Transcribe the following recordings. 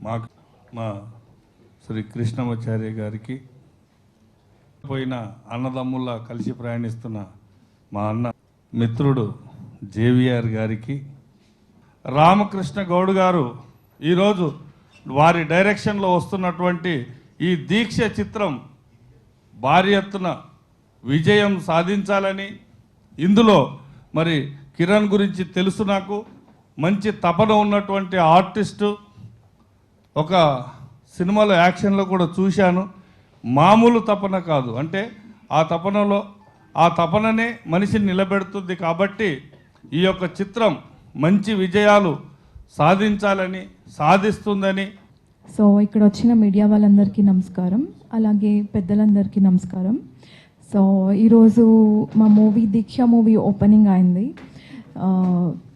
మాకు మా శ్రీ కృష్ణమాచార్య గారికి, పోయిన అన్నదమ్ముల్లా కలిసి ప్రయాణిస్తున్న మా అన్న మిత్రుడు జేవిఆర్ గారికి, రామకృష్ణ గౌడ్ గారు ఈరోజు వారి డైరెక్షన్లో వస్తున్నటువంటి ఈ దీక్ష చిత్రం భారీ ఎత్తున విజయం సాధించాలని, ఇందులో మరి కిరణ్ గురించి తెలుసు, నాకు మంచి తపన ఉన్నటువంటి ఆర్టిస్టు, ఒక సినిమాలో యాక్షన్లో కూడా చూశాను, మామూలు తపన కాదు, అంటే ఆ తపననే మనిషిని నిలబెడుతుంది. కాబట్టి ఈ యొక్క చిత్రం మంచి విజయాలు సాధించాలని, సాధిస్తుందని. సో ఇక్కడ వచ్చిన మీడియా వాళ్ళందరికీ నమస్కారం, అలాగే పెద్దలందరికీ నమస్కారం. సో ఈరోజు మా దీక్ష మూవీ ఓపెనింగ్ అయింది.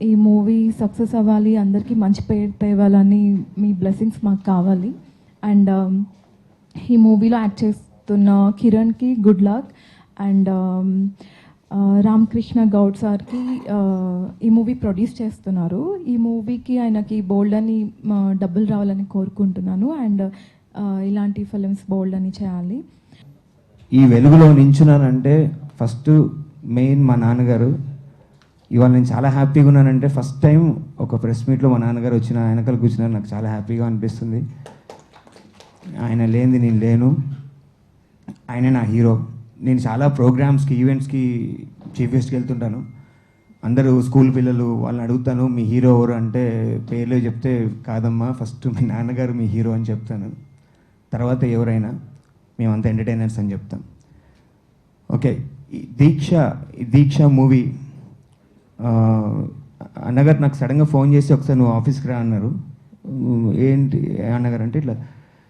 ఈ మూవీ సక్సెస్ అవ్వాలి, అందరికీ మంచి పేరు తేవాలని మీ బ్లెస్సింగ్స్ మాకు కావాలి. అండ్ ఈ మూవీలో యాక్ట్ చేస్తున్న కిరణ్కి good luck. And Ramakrishna Goud సార్కి ఈ మూవీ ప్రొడ్యూస్ చేస్తున్నారు. ఈ మూవీకి ఆయనకి బోల్డ్ అని డబ్బులు రావాలని కోరుకుంటున్నాను. అండ్ ఇలాంటి ఫిలిమ్స్ బోల్డ్ అని చేయాలి. ఈ వెలుగులో నించున్నానంటే ఫస్ట్ మెయిన్ మా నాన్నగారు. ఇవాళ నేను చాలా హ్యాపీగా ఉన్నానంటే ఫస్ట్ టైం ఒక ప్రెస్ మీట్లో మా నాన్నగారు వచ్చిన వెనకాల కూర్చున్నారు. నాకు చాలా హ్యాపీగా అనిపిస్తుంది. ఆయన లేనిది నేను లేను. ఆయన నా హీరో. నేను చాలా ప్రోగ్రామ్స్కి, ఈవెంట్స్కి చీఫ్ గెస్ట్కి వెళ్తుంటాను. అందరూ స్కూల్ పిల్లలు వాళ్ళని అడుగుతాను, మీ హీరో ఎవరు అంటే పేర్లు చెప్తే కాదమ్మా, ఫస్ట్ మీ నాన్నగారు మీ హీరో అని చెప్తాను, తర్వాత ఎవరైనా, మేమంతా ఎంటర్టైనర్స్ అని చెప్తాం. ఓకే, దీక్ష మూవీ అన్నగారు నాకు సడన్గా ఫోన్ చేసి ఒకసారి నువ్వు ఆఫీస్కి రా అన్నారు. ఏంటి అన్నగారు అంటే, ఇట్లా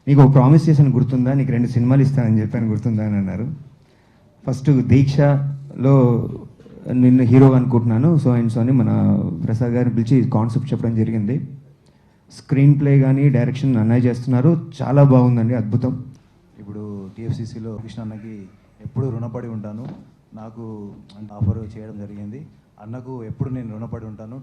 నీకు ఒక ప్రామిస్ చేశాను గుర్తుందా, నీకు 2 సినిమాలు ఇస్తానని చెప్పాను గుర్తుందా అని అన్నారు. ఫస్ట్ దీక్షలో నిన్ను హీరో అనుకుంటున్నాను, సో అండ్ సో అని మన ప్రసాద్ గారిని పిలిచి కాన్సెప్ట్ చెప్పడం జరిగింది. స్క్రీన్ ప్లే కానీ డైరెక్షన్ అన్నయ్య చేస్తున్నారు, చాలా బాగుందండి, అద్భుతం. ఇప్పుడు టీఎఫ్సీసీలో కృష్ణ అన్నకి ఎప్పుడు రుణపడి ఉంటాను. నాకు ఆఫర్ చేయడం జరిగింది. అన్నకు ఎప్పుడు నేను రుణపడి ఉంటాను.